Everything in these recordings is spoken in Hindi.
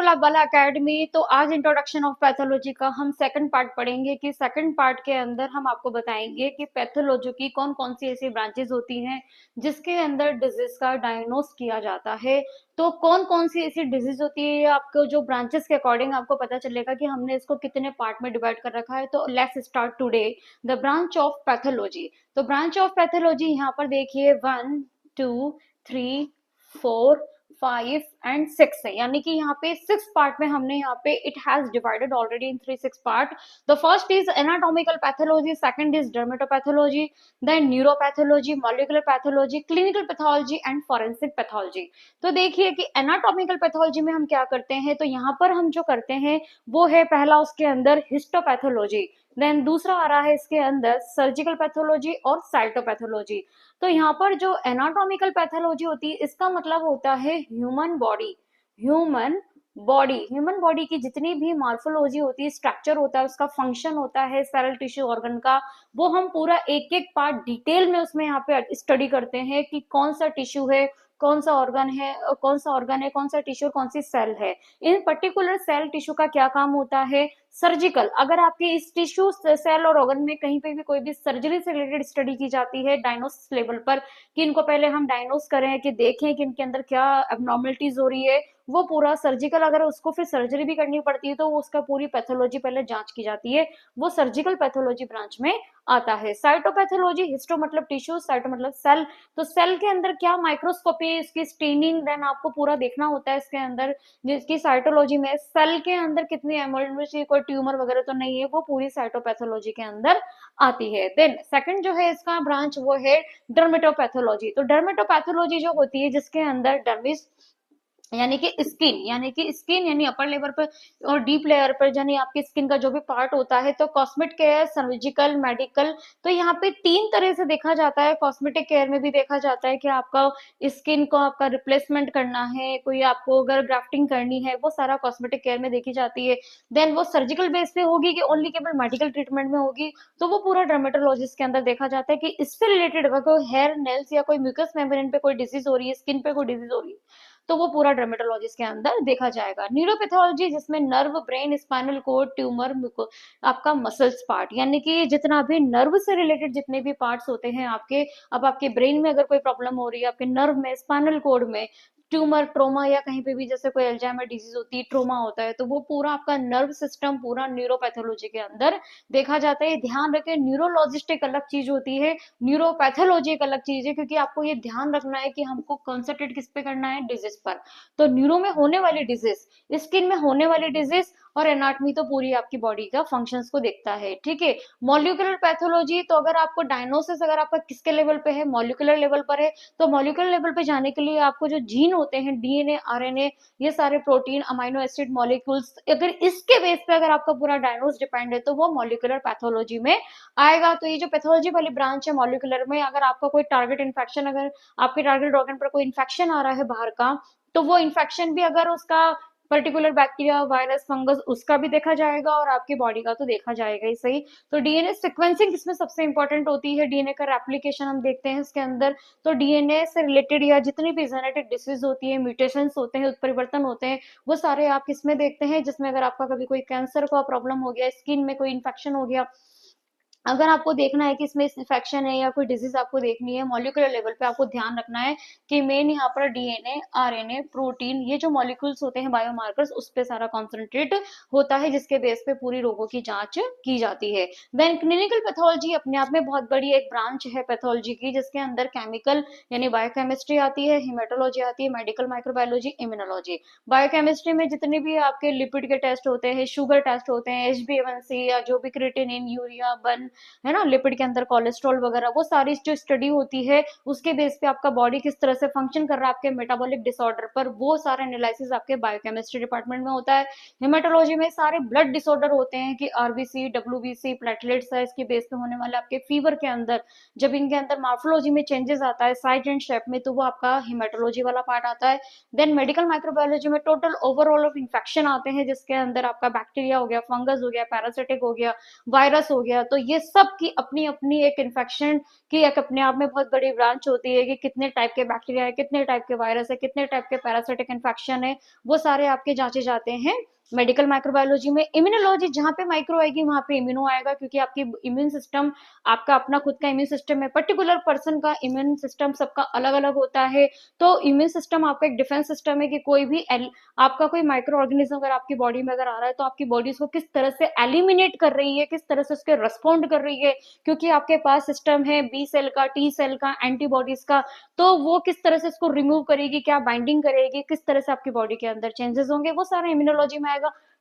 वाला बला एकेडमी। तो आज इंट्रोडक्शन ऑफ पैथोलॉजी का हम सेकंड पार्ट पढ़ेंगे कि सेकंड पार्ट के अंदर हम आपको बताएंगे कि पैथोलॉजी की कौन कौन सी ऐसी ब्रांचेस होती हैं जिसके अंदर डिजीज का डायग्नोस किया जाता है। तो कौन कौन सी ऐसी डिजीज होती है, आपको जो ब्रांचेस के अकॉर्डिंग आपको पता चलेगा कि हमने इसको कितने पार्ट में डिवाइड कर रखा है। तो let's start today the branch of pathology. तो ब्रांच ऑफ पैथोलॉजी यहाँ पर देखिए 1 2 3 4 5 एंड 6 है, यानी कि यहाँ पे 6 पार्ट में हमने यहाँ पे it has divided already in 3 6 part. The first is anatomical pathology, second is dermatopathology, then neuropathology, molecular pathology, clinical pathology and forensic pathology. तो देखिए कि एनाटॉमिकल पैथोलॉजी में हम क्या करते हैं, तो यहाँ पर हम जो करते हैं वो है पहला उसके अंदर हिस्टोपैथोलॉजी, देन दूसरा आ रहा है इसके अंदर सर्जिकल पैथोलॉजी और साइटोपैथोलॉजी। तो यहाँ पर जो एनाटॉमिकल पैथोलॉजी होती है इसका मतलब होता है ह्यूमन बॉडी। ह्यूमन बॉडी की जितनी भी मॉर्फोलॉजी होती है, स्ट्रक्चर होता है, उसका फंक्शन होता है सेल टिश्यू ऑर्गन का, वो हम पूरा एक एक पार्ट डिटेल में उसमें यहाँ पे स्टडी करते हैं कि कौन सा टिश्यू है, कौन सा ऑर्गन है, कौन सा टिश्यू, कौन सी सेल है। इन पर्टिकुलर सेल टिश्यू का क्या काम होता है, सर्जिकल। अगर आपके इस टिश्यू सेल और ऑर्गन में कहीं पे भी कोई भी सर्जरी से रिलेटेड स्टडी की जाती है डायग्नोसिस लेवल पर, कि इनको पहले हम डायग्नोस करें, कि देखें कि इनके अंदर क्या एबनॉर्मलिटीज हो रही है, वो पूरा सर्जिकल। अगर उसको फिर सर्जरी भी करनी पड़ती है तो उसका पूरी पैथोलॉजी पहले जांच की जाती है, वो सर्जिकल पैथोलॉजी ब्रांच में आता है। साइटोपैथोलॉजी, हिस्टो मतलब टिश्यू, साइटो मतलब सेल। तो सेल के अंदर क्या माइक्रोस्कोपी, इसकी स्टेनिंग, देन आपको पूरा देखना होता है इसके अंदर, जिसकी साइटोलॉजी में सेल के अंदर कितनी एमर्जेंसी, कोई ट्यूमर वगैरह तो नहीं है, वो पूरी साइटोपैथोलॉजी के अंदर आती है। देन सेकंड जो है इसका ब्रांच वो है डर्मेटोपैथोलॉजी। तो डर्मेटोपैथोलॉजी जो होती है जिसके अंदर डर्मिस यानी कि स्किन यानी अपर लेवल पर और डीप लेयर पर, यानी आपकी स्किन का जो भी पार्ट होता है। तो कॉस्मेटिक केयर, सर्जिकल, मेडिकल। तो यहाँ पे 3 तरह से देखा जाता है। कॉस्मेटिक केयर में भी देखा जाता है कि आपका स्किन को आपका रिप्लेसमेंट करना है, कोई आपको अगर ग्राफ्टिंग करनी है, वो सारा कॉस्मेटिक केयर में देखी जाती है। देन वो सर्जिकल बेस पे होगी कि ओनली केवल मेडिकल ट्रीटमेंट में होगी, तो वो पूरा डर्मेटोलॉजिस्ट के अंदर देखा जाता है कि इससे रिलेटेड अगर कोई हेयर, नेल्स या कोई म्यूकस मेम्ब्रेन पे कोई डिजीज हो रही है, स्किन पे कोई डिजीज हो रही है, तो वो पूरा डर्मेटोलॉजिस्ट के अंदर देखा जाएगा। न्यूरोपैथोलॉजी जिसमें nerve, brain, spinal cord, tumour, आपका मसल्स पार्ट, यानी कि जितना भी नर्व से रिलेटेड जितने भी पार्ट्स होते हैं आपके, अब आपके ब्रेन में अगर कोई प्रॉब्लम हो रही है, आपके नर्व में, स्पाइनल कोड में, ट्यूमर, ट्रोमा, या कहीं पे भी जैसे कोई अल्जाइमर डिजीज होती है, ट्रोमा होता है, तो वो पूरा आपका नर्व सिस्टम पूरा न्यूरोपैथोलॉजी के अंदर देखा जाता है। ध्यान रखें, न्यूरोलॉजिस्ट एक अलग चीज होती है, न्यूरोपैथोलॉजी एक अलग चीज है, क्योंकि आपको ये ध्यान रखना है कि हमको कॉन्सेंट्रेट किस पे करना है, डिजीज पर। तो न्यूरो में होने वाली डिजीज, स्किन में होने वाली डिजीज, और एनाटमी तो पूरी आपकी बॉडी का फंक्शंस को देखता है, ठीक है। मॉलिक्यूलर पैथोलॉजी, तो अगर आपको डायग्नोसिस अगर आपका किसके लेवल पे है, मॉलिक्यूलर लेवल पर है, तो मॉलिक्यूलर लेवल पे जाने के लिए आपको जो जीन होते हैं, डीएनए, आरएनए, ये सारे प्रोटीन, अमाइनो एसिड मॉलिक्यूल्स, अगर इसके बेस पे अगर आपका पूरा डायग्नोस डिपेंड है, तो वो मॉलिक्यूलर पैथोलॉजी में आएगा। तो ये जो पैथोलॉजी वाली ब्रांच है मॉलिक्यूलर में, अगर आपका कोई टारगेट इन्फेक्शन, अगर आपके टारगेट ऑर्गन पर कोई इन्फेक्शन आ रहा है बाहर का, तो वो इन्फेक्शन भी अगर उसका पर्टिकुलर बैक्टीरिया, वायरस, फंगस, उसका भी देखा जाएगा, और आपकी बॉडी का तो देखा जाएगा ही सही। तो डीएनए सीक्वेंसिंग इसमें सबसे इंपॉर्टेंट होती है, डीएनए का रेप्लिकेशन हम देखते हैं इसके अंदर। तो डीएनए से रिलेटेड या जितनी भी जेनेटिक डिसीज होती है, म्यूटेशंस होते हैं, उत्परिवर्तन होते हैं, वो सारे आप किसमें देखते हैं, जिसमें अगर आपका कभी कोई कैंसर का प्रॉब्लम हो गया, स्किन में कोई इन्फेक्शन हो गया, अगर आपको देखना है कि इसमें इन्फेक्शन है या कोई डिजीज आपको देखनी है, मॉलिक्यूलर लेवल पे आपको ध्यान रखना है कि मेन यहाँ पर डीएनए, आरएनए, प्रोटीन, ये जो मॉलिक्यूल्स होते हैं, बायोमार्कर्स, उस पे सारा कॉन्सेंट्रेट होता है, जिसके बेस पे पूरी रोगों की जांच की जाती है। देन क्लिनिकल पैथोलॉजी अपने आप में बहुत बड़ी एक ब्रांच है पैथोलॉजी की, जिसके अंदर केमिकल यानी बायोकेमिस्ट्री आती है, हिमेटोलॉजी आती है, मेडिकल माइक्रोबायोलॉजी, इम्यूनोलॉजी। बायोकेमिस्ट्री में जितने भी आपके लिपिड के टेस्ट होते हैं, शुगर टेस्ट होते हैं, HbA1c या जो भी क्रिएटिनिन, यूरिया, बन, है ना, लिपिड के अंदर कोलेस्ट्रॉल वगैरह, वो सारी जो स्टडी होती है उसके बेस पे आपका बॉडी किस तरह से फंक्शन कर रहा है आपके मेटाबॉलिक डिसऑर्डर पर, वो सारा एनालिसिस आपके बायोकेमिस्ट्री डिपार्टमेंट में होता है। हेमाटोलॉजी में सारे ब्लड डिसऑर्डर होते हैं कि आरबीसी, डब्ल्यूबीसी, प्लेटलेट्स है, इसके बेस पे होने वाले आपके फीवर के अंदर, जब इनके अंदर मार्फोलॉजी में चेंजेस आता है, साइज एंड शेप में, तो वो आपका हेमाटोलॉजी वाला पार्ट आता है। देन मेडिकल माइक्रोबायोलॉजी में टोटल ओवरऑल ऑफ इन्फेक्शन आते हैं, जिसके अंदर आपका बैक्टीरिया हो गया, फंगस हो गया, पैरासिटिक हो गया, वायरस हो गया, तो ये ये सब की अपनी-अपनी एक इन्फेक्शन की एक अपने आप में बहुत बड़ी ब्रांच होती है कि कितने टाइप के बैक्टीरिया है, कितने टाइप के वायरस है, कितने टाइप के पैरासिटिक इन्फेक्शन है, वो सारे आपके जाँचे जाते हैं। मेडिकल माइक्रोबायोलॉजी में इम्यूनोलॉजी जहाँ पे माइक्रो आएगी वहाँ पे इम्यूनो आएगा, क्योंकि आपकी इम्यून सिस्टम, आपका अपना खुद का इम्यून सिस्टम है, पर्टिकुलर पर्सन का इम्यून सिस्टम सबका अलग-अलग होता है। तो इम्यून सिस्टम आपका एक डिफेंस सिस्टम है कि कोई भी आपका कोई माइक्रो ऑर्गेनिज्म अगर आपकी बॉडी में अगर आ रहा है तो आपकी बॉडी उसको किस तरह से एलिमिनेट कर रही है, किस तरह से उसके रिस्पॉन्ड कर रही है, क्योंकि आपके पास सिस्टम है बी सेल का, टी सेल का, एंटीबॉडीज का, तो वो किस तरह से इसको रिमूव करेगी, क्या बाइंडिंग करेगी, किस तरह से आपकी बॉडी के अंदर चेंजेस होंगे, वो सारा इम्यूनोलॉजी में आएगा।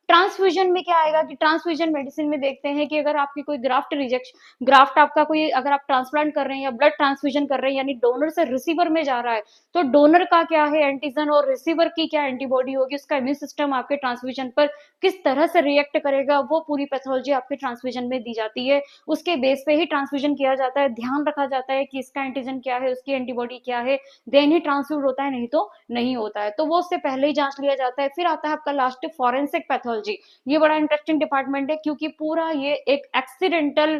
ट्रांसफ्यूजन में क्या आएगा कि ट्रांसफ्यूजन मेडिसिन में देखते हैं कि अगर आपकी कोई ग्राफ्ट आपका कोई अगर आप ट्रांसप्लांट कर रहे हैं या ब्लड ट्रांसफ्यूजन कर रहे हैं, यानी डोनर से रिसीवर में जा रहा है, तो डोनर का क्या है एंटीजन और रिसीवर की क्या एंटीबॉडी होगी, उसका इम्यून सिस्टम आपके ट्रांसफ्यूजन पर किस तरह से रिएक्ट करेगा, वो पूरी पैथोलॉजी आपके ट्रांसफ्यूजन में दी जाती है। उसके बेस पे ही ट्रांसफ्यूजन किया जाता है, ध्यान रखा जाता है कि इसका एंटीजन क्या है, उसकी एंटीबॉडी क्या है, देन ही ट्रांसफ्यूज होता है, नहीं तो नहीं होता है। तो वो उससे पहले ही जांच लिया जाता है। फिर आता है आपका लास्ट फॉरेंसिक पैथोलॉजी। ये बड़ा इंटरेस्टिंग डिपार्टमेंट है, क्योंकि पूरा ये एक एक्सीडेंटल,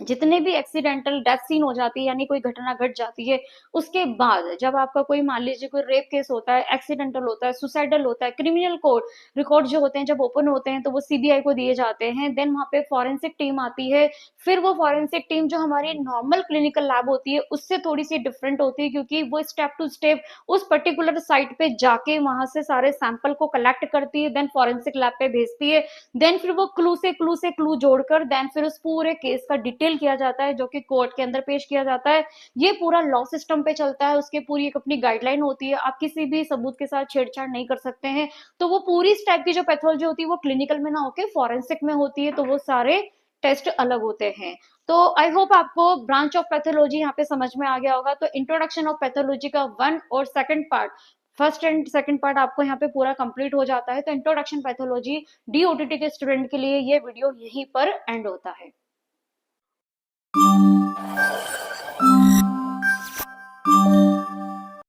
जितने भी एक्सीडेंटल डेथ सीन हो जाती है, यानी कोई घटना घट जाती है, उसके बाद जब आपका कोई मान लीजिए कोई रेप केस होता है, एक्सीडेंटल होता है, सुसाइडल होता है, क्रिमिनल कोर्ट रिकॉर्ड जो होते हैं जब ओपन होते हैं तो वो सीबीआई को दिए जाते हैं। देन वहां पे फॉरेंसिक टीम आती है। फिर वो फॉरेंसिक टीम जो हमारी नॉर्मल क्लिनिकल लैब होती है उससे थोड़ी सी डिफरेंट होती है, क्योंकि वो स्टेप टू स्टेप उस पर्टिकुलर साइट पे जाके वहां से सारे सैंपल को कलेक्ट करती है, देन फॉरेंसिक लैब पे भेजती है। देन फिर वो क्लू जोड़कर देन फिर उस पूरे केस का डिटेल किया जाता है, जो कि कोर्ट के अंदर पेश किया जाता है। ये पूरा लॉ सिस्टम पे चलता है, उसके पूरी एक अपनी गाइडलाइन होती है, आप किसी भी सबूत के साथ छेड़छाड़ नहीं कर सकते हैं। तो वो पूरी इस टाइप की जो पैथोलॉजी होती है वो क्लिनिकल में ना होके फॉरेंसिक में होती है, तो वो सारे टेस्ट अलग होते हैं। तो आई होप आपको ब्रांच ऑफ पैथोलॉजी यहाँ पे समझ में आ गया होगा। तो इंट्रोडक्शन ऑफ पैथोलॉजी का वन और second part, first and second part आपको यहाँ पे पूरा कंप्लीट हो जाता है। तो इंट्रोडक्शन पैथोलॉजी डीओटीटी के स्टूडेंट के लिए ये वीडियो यहीं पर एंड होता है।